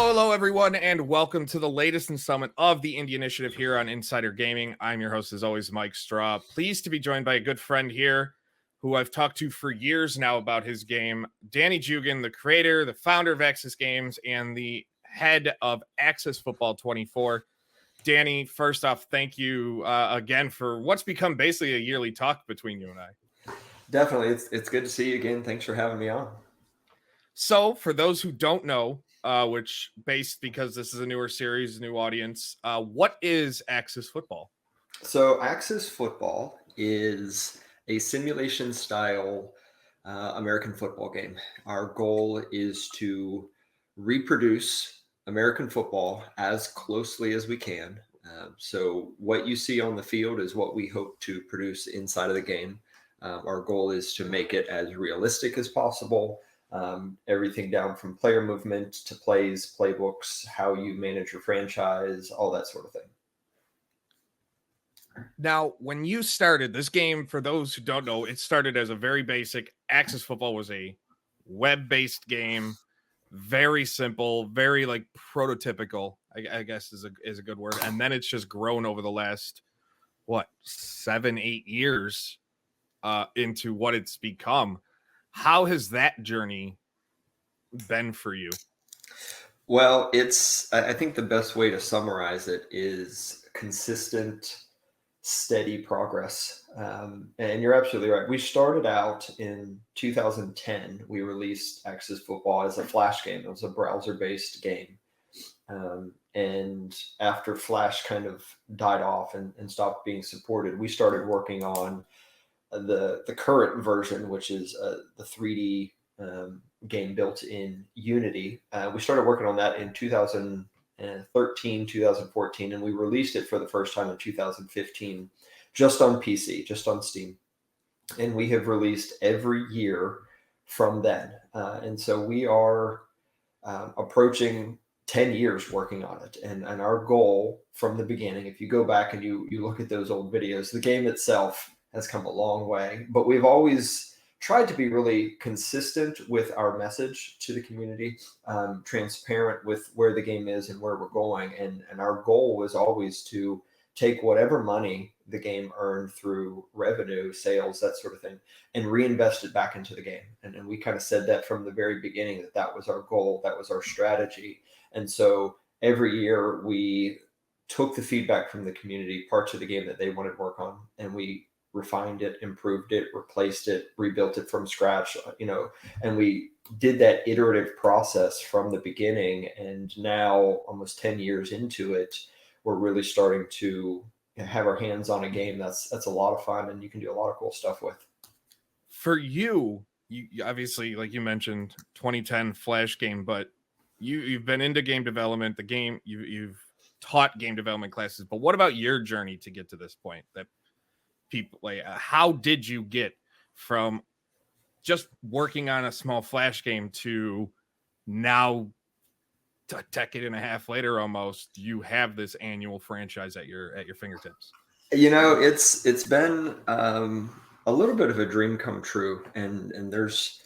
Hello, everyone, and welcome to the latest installment of the Indie Initiative here on Insider Gaming. I'm your host, as always, Mike Straw. Pleased to be joined by a good friend here who I've talked to for years now about his game, Danny Jugan, the creator, the founder of Axis Games, and the head of Axis Football 24. Danny, first off, thank you again for what's become basically a yearly talk between you and I. Definitely. It's good to see you again. Thanks for having me on. So, for those who don't know, which based because this is a newer series, new audience, what is Axis Football? So Axis Football is a simulation style American football game. Our goal is to reproduce American football as closely as we can. So what you see on the field is what we hope to produce inside of the game. Our goal is to make it as realistic as possible. Everything down from player movement to plays, playbooks, how you manage your franchise, all that sort of thing. Now, when you started this game, for those who don't know, it started as a very basic. Axis Football was a web-based game, very simple, very like prototypical, I guess is a good word. And then it's just grown over the last 7-8 years into what it's become. How has that journey been for you? Well, I think the best way to summarize it is consistent, steady progress. And you're absolutely right. We started out in 2010. We released Axis Football as a Flash game. It was a browser-based game. And after Flash kind of died off and stopped being supported, we started working on the current version, which is the 3D game built in Unity. We started working on that in 2013, 2014, and we released it for the first time in 2015, just on PC, just on Steam. And we have released every year from then. And so we are approaching 10 years working on it. And our goal from the beginning, if you go back and you look at those old videos, the game itself has come a long way, but we've always tried to be really consistent with our message to the community, transparent with where the game is and where we're going. And our goal was always to take whatever money the game earned through revenue, sales, that sort of thing, and reinvest it back into the game. And we kind of said that from the very beginning, that was our goal, that was our strategy. And so every year we took the feedback from the community, parts of the game that they wanted to work on, and we refined it, improved it, replaced it, rebuilt it from scratch, and we did that iterative process from the beginning. And now, almost 10 years into it, we're really starting to have our hands on a game that's a lot of fun and you can do a lot of cool stuff with. For you obviously, like you mentioned, 2010 Flash game, but you've been into game development, the game, you've taught game development classes, but what about your journey to get to this point? That people like, how did you get from just working on a small Flash game to now, a decade and a half later almost, you have this annual franchise at your fingertips? It's been a little bit of a dream come true, and there's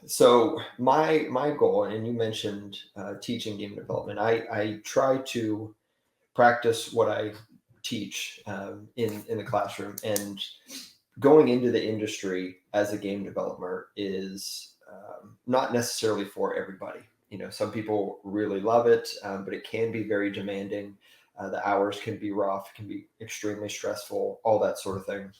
so my goal, and you mentioned teaching game development. I try to practice what I teach in the classroom, and going into the industry as a game developer is not necessarily for everybody. Some people really love it, but it can be very demanding. The hours can be rough, can be extremely stressful, all that sort of thing.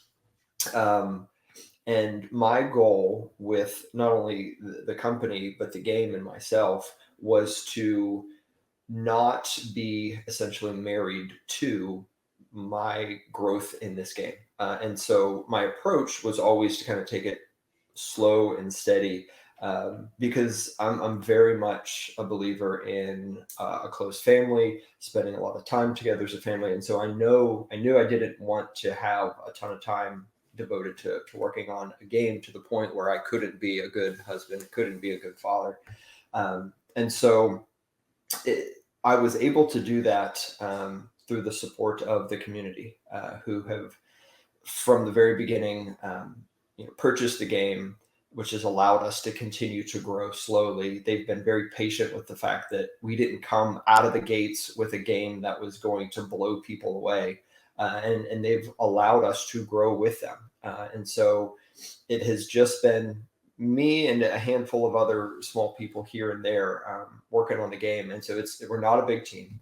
And my goal with not only the company, but the game and myself was to not be essentially married to my growth in this game. And so my approach was always to kind of take it slow and steady, because I'm very much a believer in a close family, spending a lot of time together as a family. And so I knew I didn't want to have a ton of time devoted to working on a game to the point where I couldn't be a good husband, couldn't be a good father. And so I was able to do that through the support of the community, who have, from the very beginning, purchased the game, which has allowed us to continue to grow slowly. They've been very patient with the fact that we didn't come out of the gates with a game that was going to blow people away. And they've allowed us to grow with them. And so it has just been me and a handful of other small people here and there working on the game. And so we're not a big team.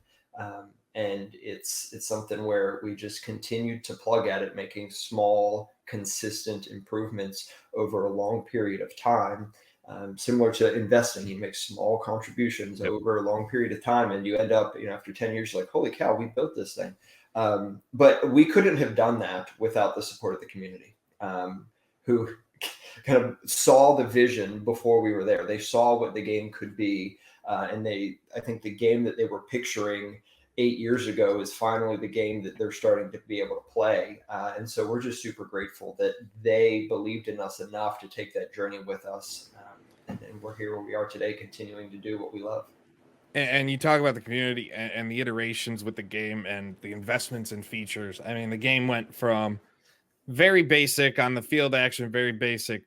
And it's something where we just continue to plug at it, making small, consistent improvements over a long period of time. Similar to investing, you make small contributions over a long period of time, and you end up, after 10 years, like, holy cow, we built this thing. But we couldn't have done that without the support of the community, who kind of saw the vision before we were there. They saw what the game could be, and I think the game that they were picturing 8 years ago is finally the game that they're starting to be able to play. And so we're just super grateful that they believed in us enough to take that journey with us. And we're here where we are today, continuing to do what we love. And you talk about the community and the iterations with the game and the investments and features. I mean, the game went from very basic on the field action, very basic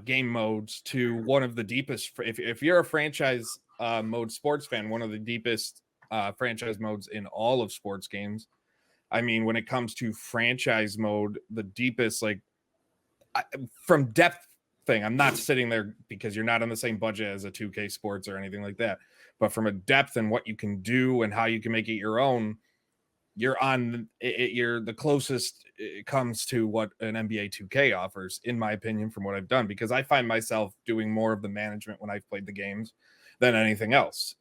game modes to one of the deepest. If you're a franchise mode sports fan, one of the deepest franchise modes in all of sports games. I mean, when it comes to franchise mode, the deepest, from depth thing, I'm not sitting there because you're not on the same budget as a 2K Sports or anything like that. But from a depth and what you can do and how you can make it your own, you're the closest it comes to what an NBA 2K offers, in my opinion, from what I've done, because I find myself doing more of the management when I've played the games than anything else.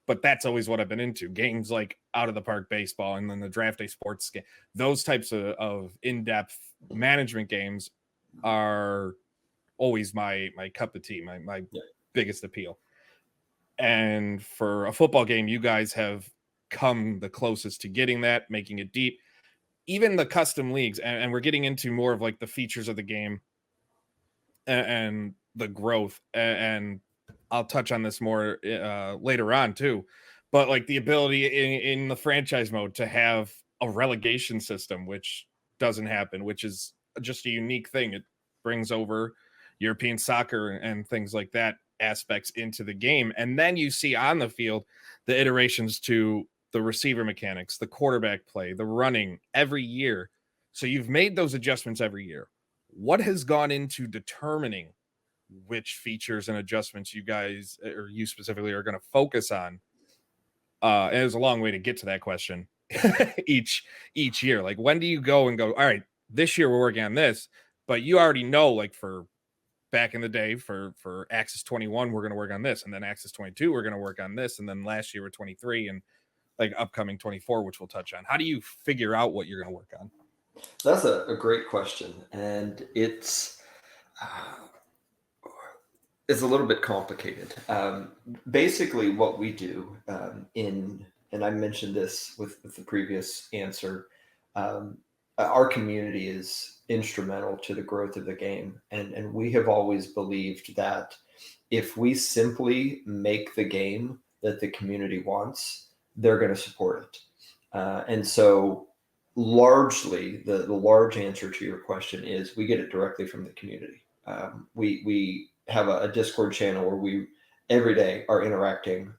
But that's always what I've been into. Games like Out of the Park Baseball and then the Draft Day Sports game. Those types of in-depth management games are always my cup of tea, my biggest appeal. And for a football game, you guys have come the closest to getting that, making it deep. Even the custom leagues, and we're getting into more of like the features of the game and the growth, and I'll touch on this more later on too, but like the ability in the franchise mode to have a relegation system, which doesn't happen, which is just a unique thing. It brings over European soccer and things like that aspects into the game. And then you see on the field the iterations to the receiver mechanics, the quarterback play, the running every year. So you've made those adjustments every year. What has gone into determining which features and adjustments you guys, or you specifically, are going to focus on? And there's a long way to get to that question each year. Like, when do you go and go, all right, this year we're working on this, but you already know, like, for back in the day for Axis 21, we're going to work on this, and then Axis 22, we're going to work on this, and then last year we're 23, and like upcoming 24, which we'll touch on. How do you figure out what you're going to work on? That's a great question, and it's a little bit complicated. Basically, what we do and I mentioned this with the previous answer, our community is instrumental to the growth of the game, and we have always believed that if we simply make the game that the community wants, they're going to support it. And so largely, the large answer to your question is we get it directly from the community. We have a Discord channel where we every day are interacting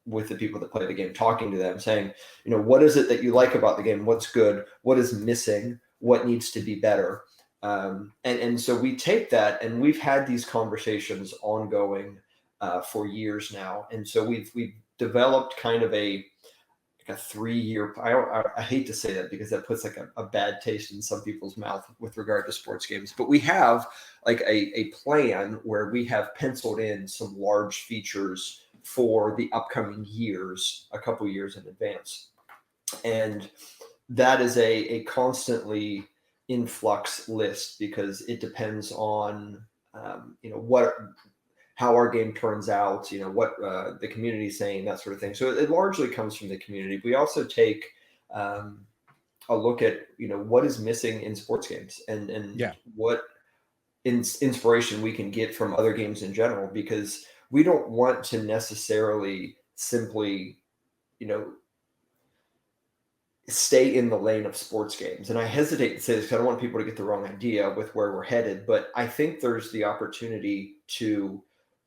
with the people that play the game, talking to them, saying, what is it that you like about the game? What's good? What is missing? What needs to be better? And so we take that, and we've had these conversations ongoing for years now. And so we've developed kind of a 3-year, I hate to say that because that puts like a bad taste in some people's mouth with regard to sports games, but we have like a plan where we have penciled in some large features for the upcoming years, a couple years in advance. And that is a constantly in flux list because it depends on, how our game turns out, what the community is saying, that sort of thing. So it largely comes from the community. We also take a look at, what is missing in sports games and what inspiration we can get from other games in general, because we don't want to necessarily simply, stay in the lane of sports games. And I hesitate to say this because I don't want people to get the wrong idea with where we're headed, but I think there's the opportunity to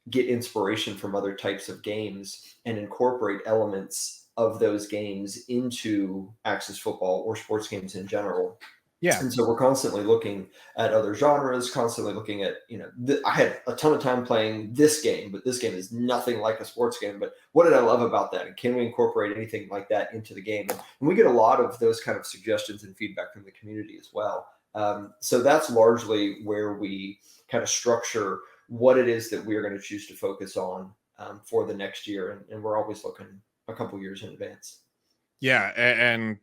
get inspiration from other types of games and incorporate elements of those games into Axis football or sports games in general. Yeah. And so we're constantly looking at other genres, constantly looking at, I had a ton of time playing this game, but this game is nothing like a sports game. But what did I love about that? And can we incorporate anything like that into the game? And we get a lot of those kind of suggestions and feedback from the community as well. So that's largely where we kind of structure what it is that we're going to choose to focus on for the next year. And we're always looking a couple years in advance. Yeah. And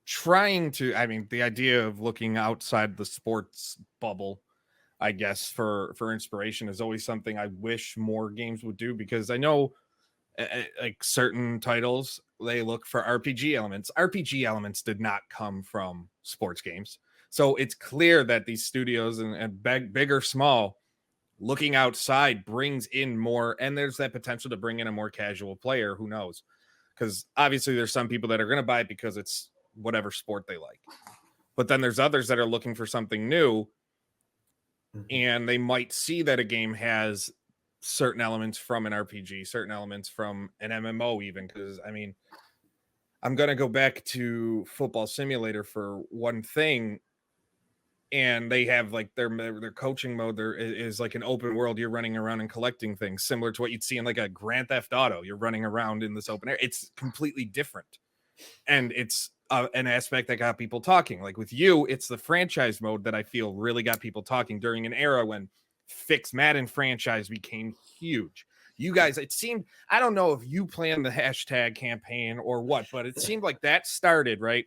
trying to, I mean, the idea of looking outside the sports bubble, I guess, for inspiration is always something I wish more games would do, because I know like certain titles, they look for RPG elements. RPG elements did not come from sports games. So it's clear that these studios and big or small, looking outside brings in more, and there's that potential to bring in a more casual player. Who knows? Because obviously there's some people that are going to buy it because it's whatever sport they like. But then there's others that are looking for something new, and they might see that a game has certain elements from an RPG, certain elements from an MMO even, because I mean, I'm going to go back to Football Simulator for one thing, and they have like their coaching mode there is like an open world. You're running around and collecting things similar to what you'd see in like a Grand Theft Auto. You're running around in this open area. It's completely different, and it's an aspect that got people talking. Like with you, it's the franchise mode that I feel really got people talking during an era when Fix Madden franchise became huge. You guys, it seemed, I don't know if you planned the hashtag campaign or what, but it seemed like that started right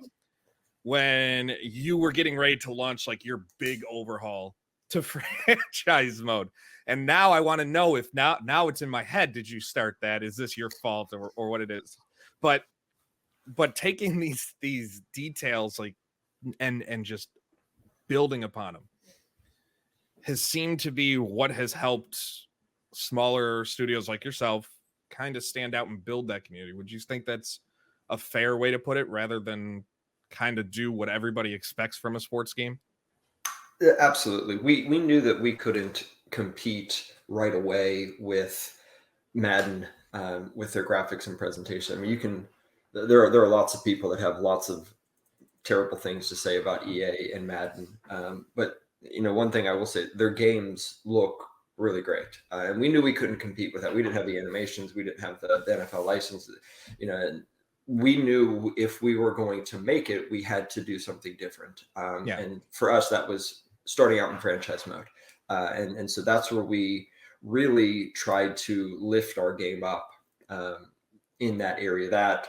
when you were getting ready to launch like your big overhaul to franchise mode. And now I want to know if now it's in my head. Did you start that? Is this your fault or what it is? But taking these details like and just building upon them has seemed to be what has helped smaller studios like yourself kind of stand out and build that community. Would you think that's a fair way to put it, rather than kind of do what everybody expects from a sports game? Yeah, absolutely. We knew that we couldn't compete right away with Madden with their graphics and presentation. I mean, there are lots of people that have lots of terrible things to say about EA and Madden, but one thing I will say, their games look really great, and we knew we couldn't compete with that. We didn't have the animations, we didn't have the NFL license, and we knew if we were going to make it, we had to do something different. And for us, that was starting out in franchise mode, and so that's where we really tried to lift our game up in that area. That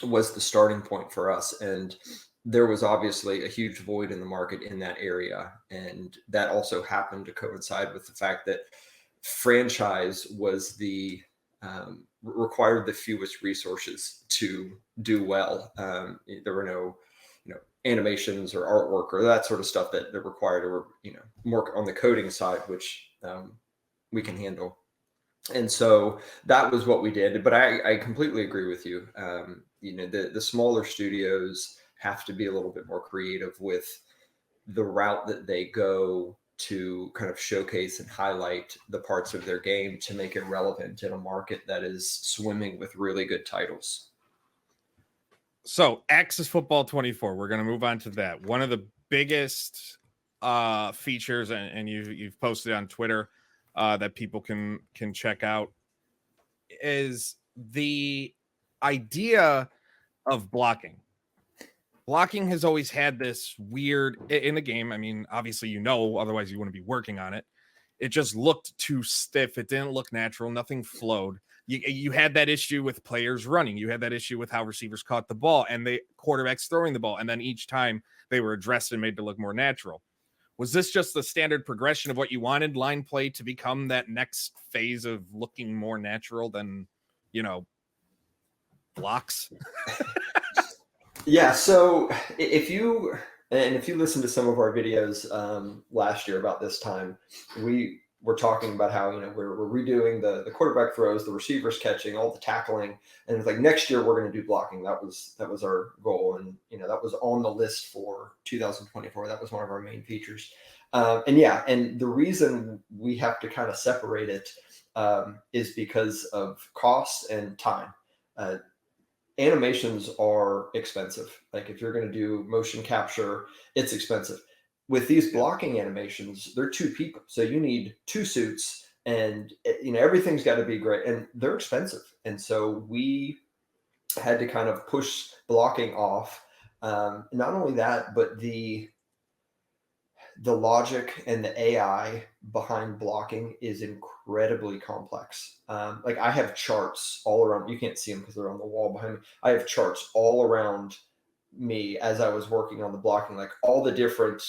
was the starting point for us. And there was obviously a huge void in the market in that area. And that also happened to coincide with the fact that franchise was required the fewest resources to do well. There were no animations or artwork or that sort of stuff that required, or more on the coding side, which we can handle. And so that was what we did. But I completely agree with you. The smaller studios have to be a little bit more creative with the route that they go to kind of showcase and highlight the parts of their game to make it relevant in a market that is swimming with really good titles. So Axis Football 24, we're going to move on to that. One of the biggest features, and you've posted on Twitter that people can check out, is the idea of blocking. Blocking has always had this weird in the game. I mean, obviously, otherwise you wouldn't be working on it. It just looked too stiff. It didn't look natural. Nothing flowed. You had that issue with players running. You had that issue with how receivers caught the ball and the quarterbacks throwing the ball. And then each time they were addressed and made to look more natural. Was this just the standard progression of what you wanted line play to become that next phase of looking more natural than, blocks? Yeah. So if you listen to some of our videos last year about this time, we we're talking about how, we're redoing the quarterback throws, the receivers catching, all the tackling, and it's like next year we're going to do blocking. That was our goal, and that was on the list for 2024. That was one of our main features, and the reason we have to kind of separate it is because of cost and time. Animations are expensive. Like if you're going to do motion capture, it's expensive. With these blocking animations, they're two people, so you need two suits, and everything's got to be great, and they're expensive. And so we had to kind of push blocking off. Not only that, but the logic and the AI behind blocking is incredibly complex. Like I have charts all around. You can't see them because they're on the wall behind me. I have charts all around me as I was working on the blocking, like all the different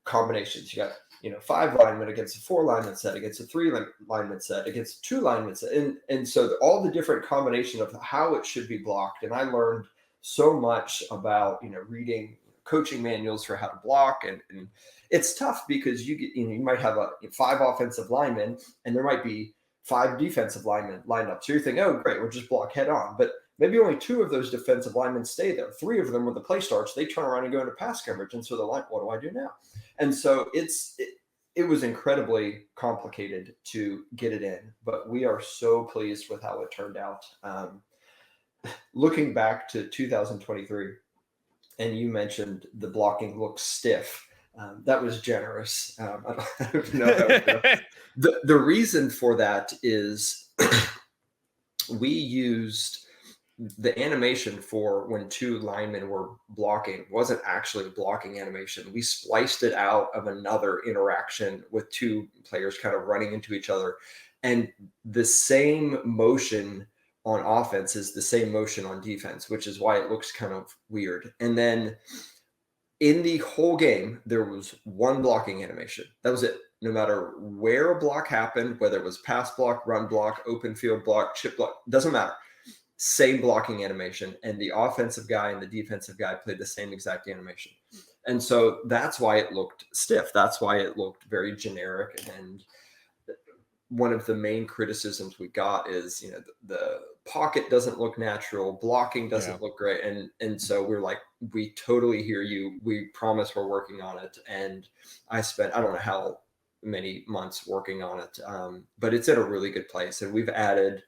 combinations. You got 5 linemen against a 4 lineman set, against a 3 lineman set, against 2 linemen set, and so all the different combination of how it should be blocked. And I learned so much about reading coaching manuals for how to block, and it's tough because you might have 5 offensive linemen and there might be 5 defensive linemen lined up. So you're thinking, oh great, we'll just block head on, but maybe only 2 of those defensive linemen stay there. 3 of them, when the play starts, they turn around and go into pass coverage, and so they're like, what do I do now? And so it was incredibly complicated to get it in, but we are so pleased with how it turned out. Looking back to 2023, and you mentioned the blocking looks stiff. That was generous. I don't know the reason for that is we used the animation for when 2 linemen were blocking wasn't actually a blocking animation. We spliced it out of another interaction with 2 players kind of running into each other. And the same motion on offense is the same motion on defense, which is why it looks kind of weird. And then in the whole game, there was 1 blocking animation. That was it. No matter where a block happened, whether it was pass block, run block, open field block, chip block, doesn't matter. Same blocking animation, and the offensive guy and the defensive guy played the same exact animation. And so that's why it looked stiff. That's why it looked very generic. And one of the main criticisms we got is, the pocket doesn't look natural, blocking doesn't look great. And so we're like, we totally hear you. We promise we're working on it. And I spent, I don't know how many months working on it, but it's in a really good place. And we've added,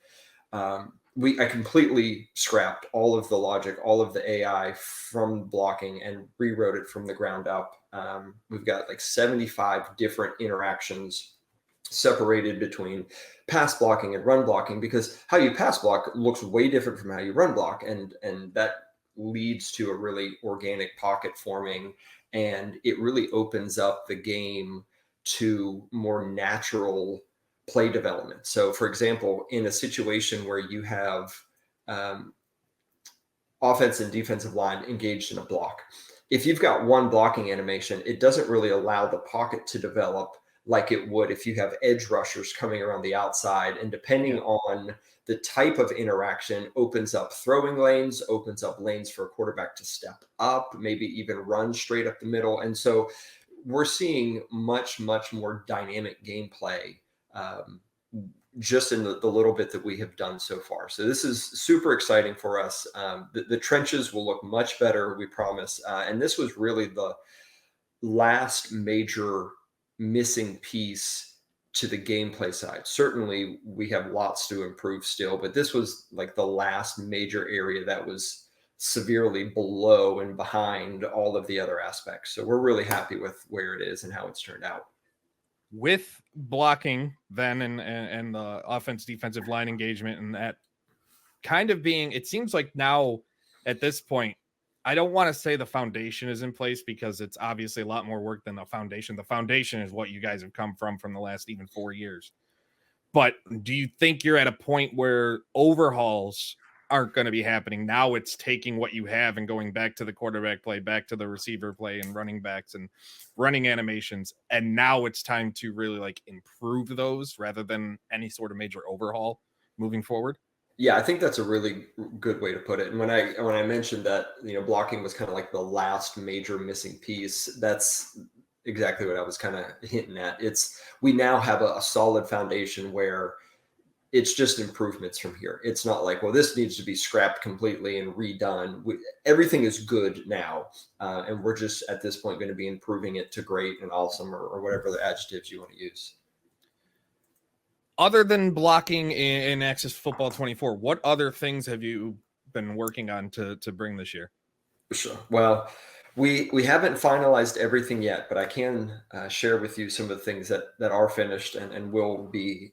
I completely scrapped all of the logic, all of the AI from blocking and rewrote it from the ground up. We've got like 75 different interactions separated between pass blocking and run blocking, because how you pass block looks way different from how you run block. And that leads to a really organic pocket forming, and it really opens up the game to more natural play development. So for example, in a situation where you have offense and defensive line engaged in a block, if you've got 1 blocking animation, it doesn't really allow the pocket to develop like it would if you have edge rushers coming around the outside. And depending on the type of interaction, opens up throwing lanes, opens up lanes for a quarterback to step up, maybe even run straight up the middle. And so we're seeing much, much more dynamic gameplay just in the little bit that we have done so far. So this is super exciting for us. The trenches will look much better, we promise. And this was really the last major missing piece to the gameplay side. Certainly we have lots to improve still, but this was like the last major area that was severely below and behind all of the other aspects. So we're really happy with where it is and how it's turned out. With blocking then and the offense defensive line engagement, and that kind of being, it seems like now at this point, I don't want to say the foundation is in place, because it's obviously a lot more work than the foundation. The foundation is what you guys have come from the last even 4 years. But do you think you're at a point where overhauls aren't going to be happening? Now it's taking what you have and going back to the quarterback play, back to the receiver play and running backs and running animations. And now it's time to really like improve those rather than any sort of major overhaul moving forward. Yeah, I think that's a really good way to put it. And when I mentioned that, blocking was kind of like the last major missing piece, that's exactly what I was kind of hinting at. We now have a solid foundation where it's just improvements from here. It's not like, well, this needs to be scrapped completely and redone. Everything is good now. And we're just at this point going to be improving it to great and awesome, or whatever the adjectives you want to use. Other than blocking in Access Football 24, what other things have you been working on to bring this year? Sure. Well, we haven't finalized everything yet, but I can share with you some of the things that are finished and will be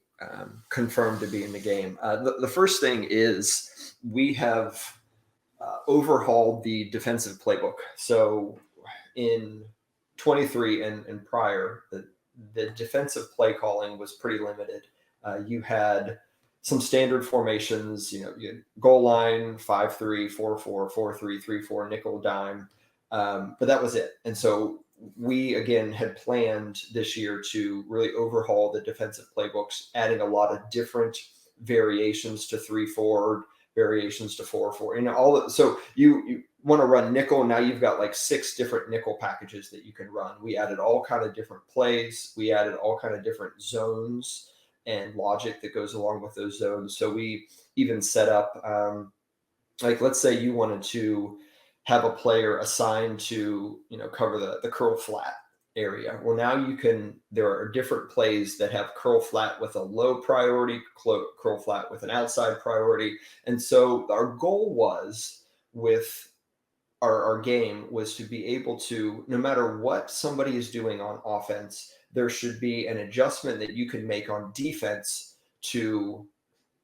confirmed to be in the game. The first thing is we have overhauled the defensive playbook. So in 23 and prior, the defensive play calling was pretty limited. You had some standard formations, you had goal line, 5-3, 4-4, 4-3, 3-4, nickel, dime. But that was it. And so we, again, had planned this year to really overhaul the defensive playbooks, adding a lot of different variations to 3-4, variations to 4-4, and all. So you want to run nickel. Now you've got like 6 different nickel packages that you can run. We added all kind of different plays. We added all kind of different zones and logic that goes along with those zones. So we even set up, like, let's say you wanted to have a player assigned to, cover the curl flat area. Well, now there are different plays that have curl flat with a low priority, curl flat with an outside priority. And so our goal was with our game was to be able to, no matter what somebody is doing on offense, there should be an adjustment that you can make on defense to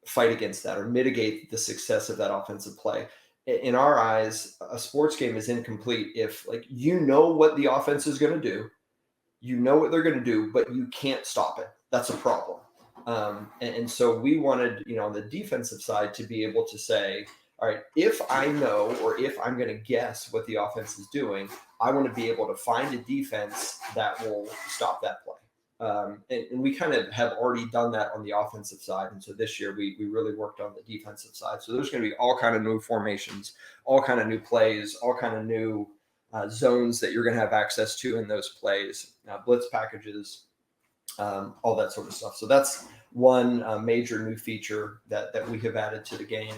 fight against that or mitigate the success of that offensive play. In our eyes, a sports game is incomplete if, like, what the offense is going to do, what they're going to do, but you can't stop it. That's a problem. And so we wanted, on the defensive side, to be able to say, all right, if I know, or if I'm going to guess what the offense is doing, I want to be able to find a defense that will stop that play. And we kind of have already done that on the offensive side. And so this year we really worked on the defensive side. So there's going to be all kind of new formations, all kind of new plays, all kind of new zones that you're going to have access to in those plays, blitz packages, all that sort of stuff. So that's one major new feature that we have added to the game.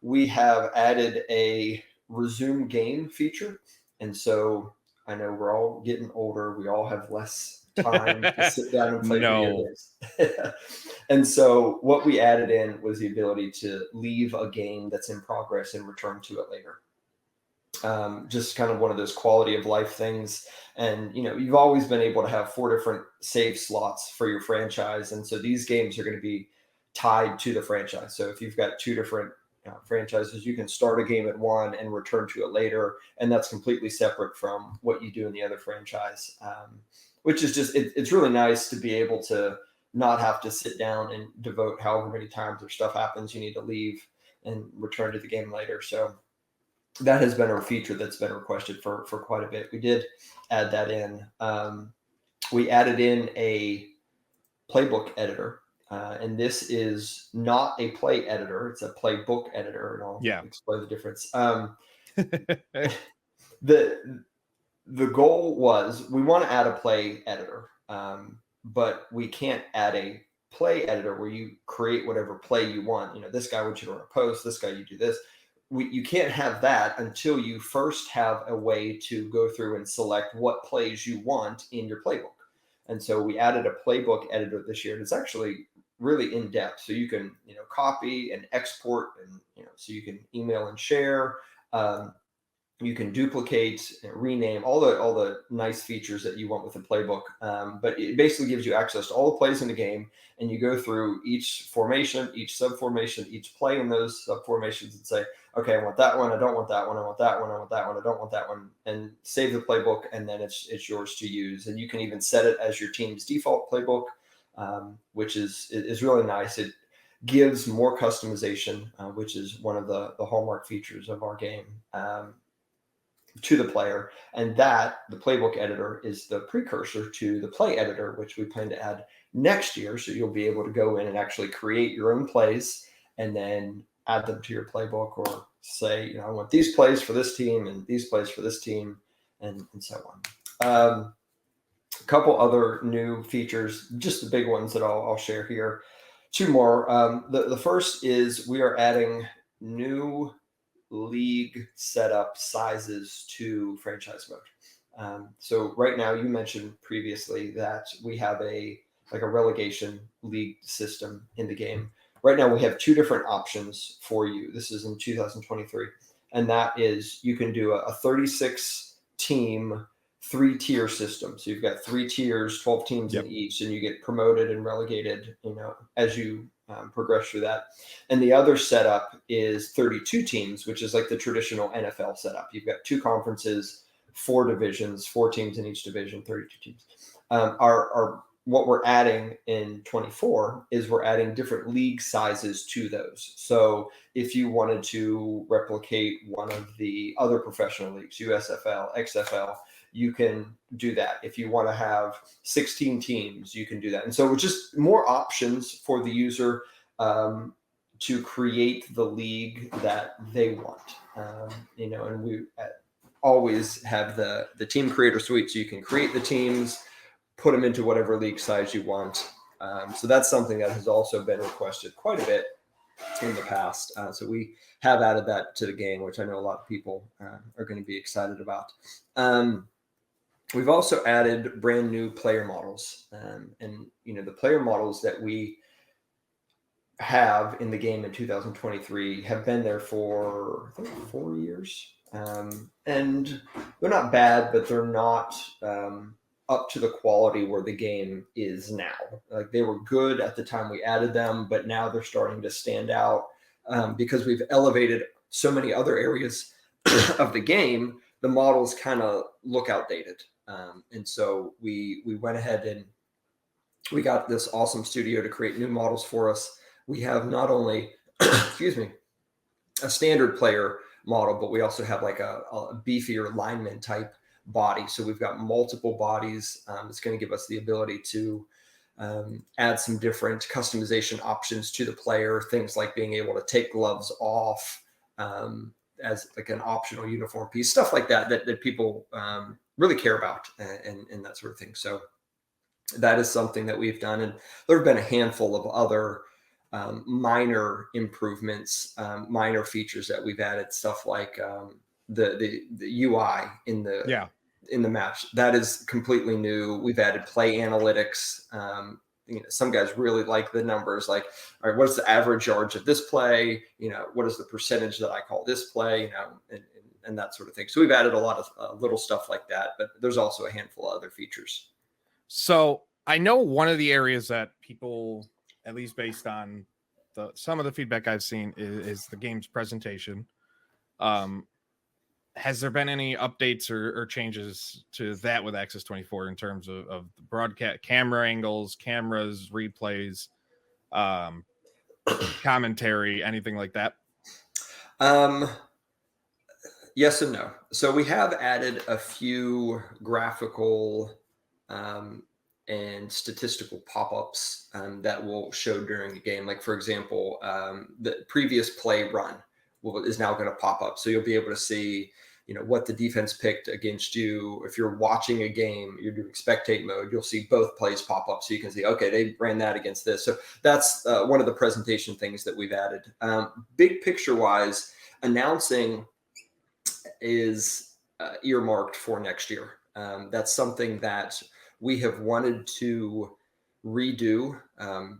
We have added a resume game feature. And so I know we're all getting older. We all have less time to sit down and play video games. And so what we added in was the ability to leave a game that's in progress and return to it later. Just kind of one of those quality of life things. And, you've always been able to have 4 different save slots for your franchise. And so these games are going to be tied to the franchise. So if you've got 2 different franchises, you can start a game at one and return to it later. And that's completely separate from what you do in the other franchise, which is just, it's really nice to be able to not have to sit down and devote however many times or stuff happens. You need to leave and return to the game later. So that has been a feature that's been requested for quite a bit. We did add that in. We added in a playbook editor. And this is not a play editor. It's a playbook editor. And I'll explain the difference. The goal was we want to add a play editor, but we can't add a play editor where you create whatever play you want. This guy wants you to run a post. This guy, you do this. You can't have that until you first have a way to go through and select what plays you want in your playbook. And so we added a playbook editor this year. And it's actually really in depth. So you can, copy and export, and, so you can email and share. You can duplicate, rename, all the nice features that you want with the playbook. But it basically gives you access to all the plays in the game, and you go through each formation, each subformation, each play in those subformations, and say, okay, I want that one. I don't want that one. I want that one. I want that one. I don't want that one. And save the playbook, and then it's yours to use. And you can even set it as your team's default playbook, which is really nice. It gives more customization, which is one of the hallmark features of our game, to the player. And the playbook editor is the precursor to the play editor, which we plan to add next year. So you'll be able to go in and actually create your own plays and then add them to your playbook, or say, I want these plays for this team and these plays for this team, and so A couple other new features, just the big ones that I'll share here. Two more. The first is we are adding new league setup sizes to franchise mode. So right now, you mentioned previously that we have a relegation league system in the game. Right now, we have two different options for you. This is in 2023, and that is you can do a 36 team 3-tier system. So you've got 3 tiers, 12 teams in each, and you get promoted and relegated, as you progress through that. And the other setup is 32 teams, which is like the traditional NFL setup. You've got 2 conferences, 4 divisions, 4 teams in each division, 32 teams. What we're adding in 24 is we're adding different league sizes to those. So if you wanted to replicate one of the other professional leagues, USFL, XFL, you can do that. If you want to have 16 teams, you can do that. And so it's just more options for the user to create the league that they want. And we always have the team creator suite, so you can create the teams, put them into whatever league size you want. So that's something that has also been requested quite a bit in the past. So we have added that to the game, which I know a lot of people are going to be excited about. We've also added brand new player models. And the player models that we have in the game in 2023 have been there for, I think, 4 years. And they're not bad, but they're not up to the quality where the game is now. Like, they were good at the time we added them, but now they're starting to stand out because we've elevated so many other areas of the game. The models kind of look outdated. And so we went ahead and we got this awesome studio to create new models for us. We have not only, excuse me, a standard player model, but we also have like a beefier lineman type body. So we've got multiple bodies. It's going to give us the ability to add some different customization options to the player, things like being able to take gloves off as like an optional uniform piece, stuff like that people really care about and that sort of thing. So that is something that we've done. And there have been a handful of other minor improvements, minor features that we've added, stuff like the UI in the match. That is completely new. We've added play analytics. Some guys really like the numbers, like, all right, what's the average yards of this play? What is the percentage that I call this play? And that sort of thing. So we've added a lot of little stuff like that, but there's also a handful of other features. So I know one of the areas that people, at least based on some of the feedback I've seen, is the game's presentation. Has there been any updates or changes to that with Access 24 in terms of the broadcast, camera angles, cameras, replays, commentary, anything like that? Yes and no. So we have added a few graphical and statistical pop-ups that will show during the game. Like, for example, the previous play run is now going to pop up. So you'll be able to see, what the defense picked against you. If you're watching a game, you're doing spectate mode, you'll see both plays pop up. So you can see, okay, they ran that against this. So that's one of the presentation things that we've added. Big picture wise, announcing is earmarked for next year. That's something that we have wanted to redo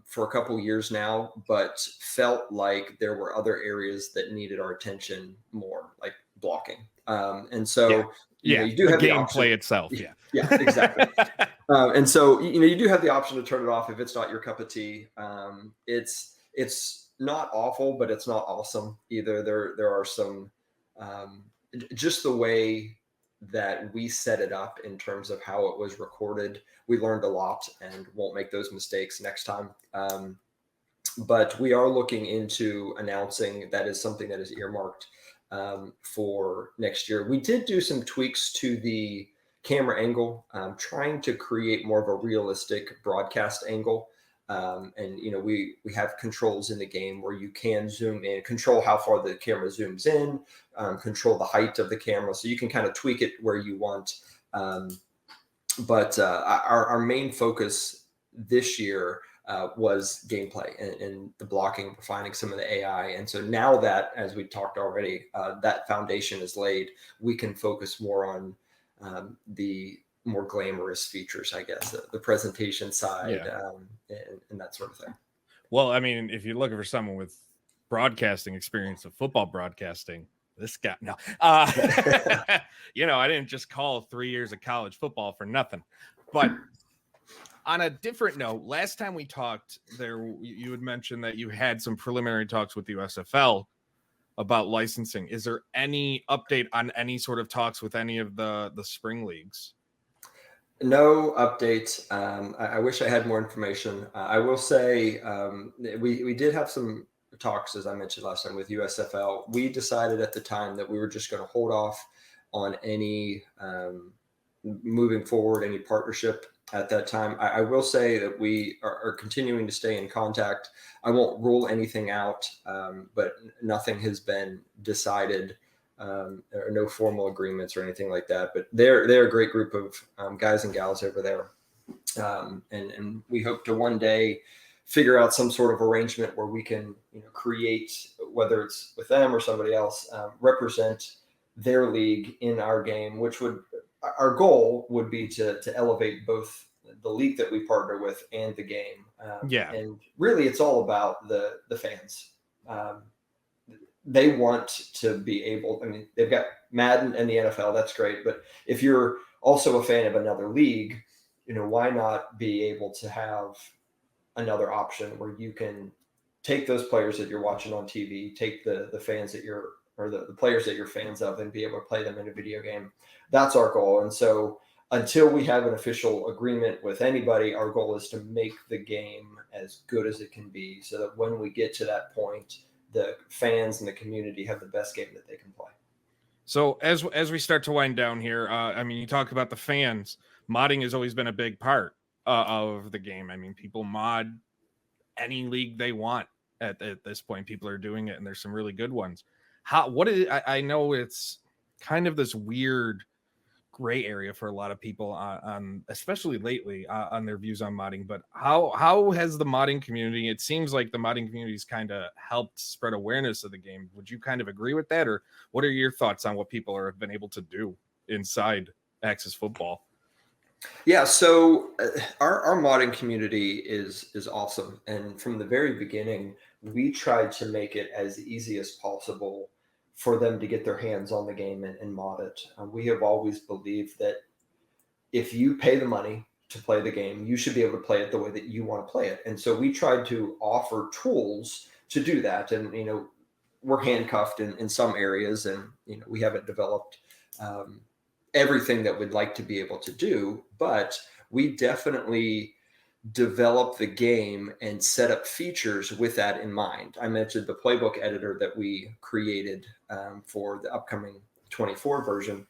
for a couple years now, but felt like there were other areas that needed our attention more, like blocking. And so you do have the gameplay itself. Yeah, exactly. And so you do have the option to turn it off if it's not your cup of tea. It's not awful, but it's not awesome either. There are some just the way that we set it up in terms of how it was recorded. We learned a lot and won't make those mistakes next time. But we are looking into announcing that is something that is earmarked for next year. We did do some tweaks to the camera angle, trying to create more of a realistic broadcast angle. And we have controls in the game where you can zoom in, control how far the camera zooms in, control the height of the camera, so you can kind of tweak it where you want. but our main focus this year was gameplay and the blocking, refining some of the AI. And so now that, as we talked already, that foundation is laid, we can focus more on the more glamorous features, I guess, the presentation side, and that sort of thing. Well, I mean, if you're looking for someone with broadcasting experience of football broadcasting, this guy, no, you know, I didn't just call 3 years of college football for nothing. But on a different note, last time we talked, you had mentioned that you had some preliminary talks with the USFL about licensing. Is there any update on any sort of talks with any of the spring leagues? No update. I wish I had more information. I will say we did have some talks, as I mentioned last time, with USFL. We decided at the time that we were just going to hold off on any moving forward, any partnership at that time. I will say that we are continuing to stay in contact. I won't rule anything out, but nothing has been decided. There are no formal agreements or anything like that, but they're a great group of guys and gals over there, and we hope to one day figure out some sort of arrangement where we can, create, whether it's with them or somebody else, represent their league in our game, which would, our goal would be to elevate both the league that we partner with and the game. And really it's all about the fans. They want to be able, I mean, they've got Madden and the NFL, that's great. But if you're also a fan of another league, why not be able to have another option where you can take those players that you're watching on TV, take the fans that you're, or the players that you're fans of, and be able to play them in a video game. That's our goal. And so until we have an official agreement with anybody, our goal is to make the game as good as it can be, so that when we get to that point, the fans and the community have the best game that they can play. So as we start to wind down here, I mean, you talk about the fans. Modding has always been a big part of the game. I mean, people mod any league they want at this point. People are doing it, and there's some really good ones. I know it's kind of this weird gray area for a lot of people on especially lately on their views on modding, but how has the modding community, it seems like the modding community's kind of helped spread awareness of the game. Would you kind of agree with that, or what are your thoughts on what people have been able to do inside Axis Football? Yeah, so our modding community is awesome, and from the very beginning we tried to make it as easy as possible for them to get their hands on the game and mod it. We have always believed that if you pay the money to play the game, you should be able to play it the way that you want to play it. And so we tried to offer tools to do that. And, we're handcuffed in some areas, and, we haven't developed everything that we'd like to be able to do, but we definitely develop the game and set up features with that in mind. I mentioned the playbook editor that we created for the upcoming 24 version.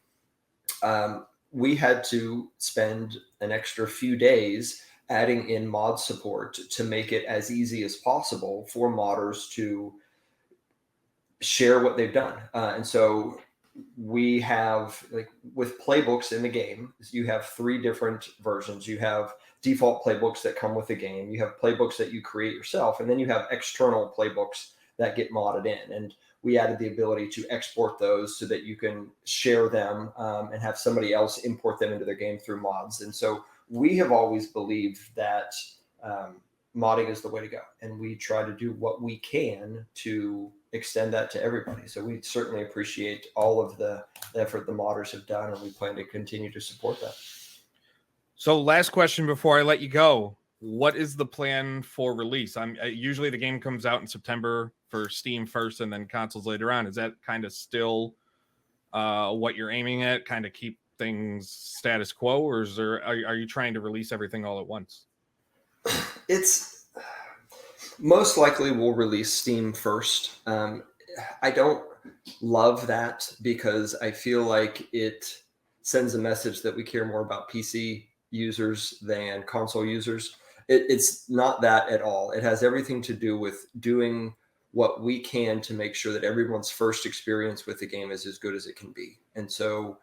We had to spend an extra few days adding in mod support to make it as easy as possible for modders to share what they've done. And so we have, like, with playbooks in the game, you have 3 different versions. You have default playbooks that come with the game. You have playbooks that you create yourself, and then you have external playbooks that get modded in. And we added the ability to export those so that you can share them and have somebody else import them into their game through mods. And so we have always believed that modding is the way to go, and we try to do what we can to extend that to everybody. So we certainly appreciate all of the effort the modders have done, and we plan to continue to support that. So last question before I let you go. What is the plan for release? Usually the game comes out in September for Steam first and then consoles later on. Is that kind of still what you're aiming at? Kind of keep things status quo, or are you trying to release everything all at once? It's most likely we'll release Steam first. I don't love that because I feel like it sends a message that we care more about PC users than console users. It's not that at all. It has everything to do with doing what we can to make sure that everyone's first experience with the game is as good as it can be. And so,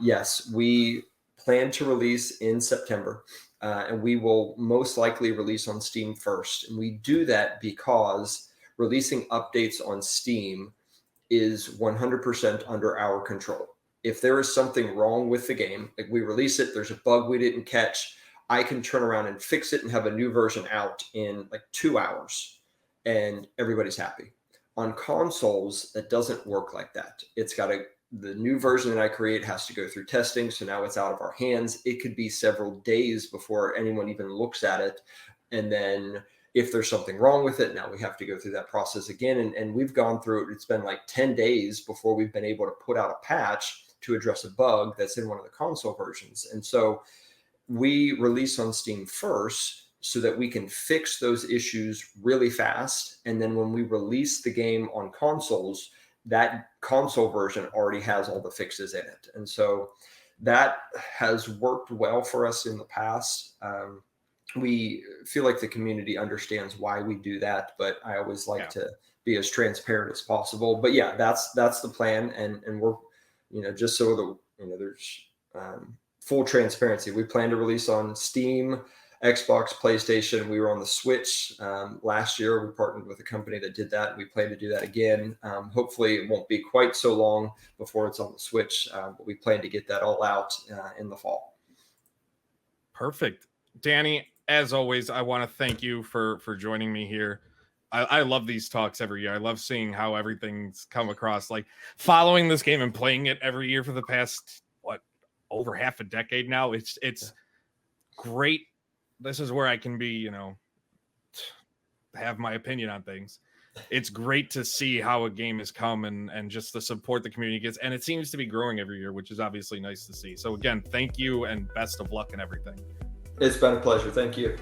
yes, we plan to release in September, and we will most likely release on Steam first. And we do that because releasing updates on Steam is 100% under our control. If there is something wrong with the game, like we release it, there's a bug we didn't catch, I can turn around and fix it and have a new version out in like 2 hours, and everybody's happy. On consoles, that doesn't work like that. The new version that I create has to go through testing. So now it's out of our hands. It could be several days before anyone even looks at it. And then if there's something wrong with it, now we have to go through that process again. And we've gone through it. It's been like 10 days before we've been able to put out a patch to address a bug that's in one of the console versions. And so we release on Steam first so that we can fix those issues really fast. And then when we release the game on consoles, that console version already has all the fixes in it. And so that has worked well for us in the past. We feel like the community understands why we do that, but I always like to be as transparent as possible. But yeah, that's the plan. And we're, just so that, there's full transparency. We plan to release on Steam, Xbox, PlayStation. We were on the Switch last year. We partnered with a company that did that. We plan to do that again. Hopefully it won't be quite so long before it's on the Switch, but we plan to get that all out in the fall. Perfect. Danny, as always, I want to thank you for joining me here. I love these talks every year. I love seeing how everything's come across, like following this game and playing it every year for the past, over half a decade now. It's great. This is where I can be, have my opinion on things. It's great to see how a game has come and just the support the community gets. And it seems to be growing every year, which is obviously nice to see. So again, thank you and best of luck and everything. It's been a pleasure. Thank you.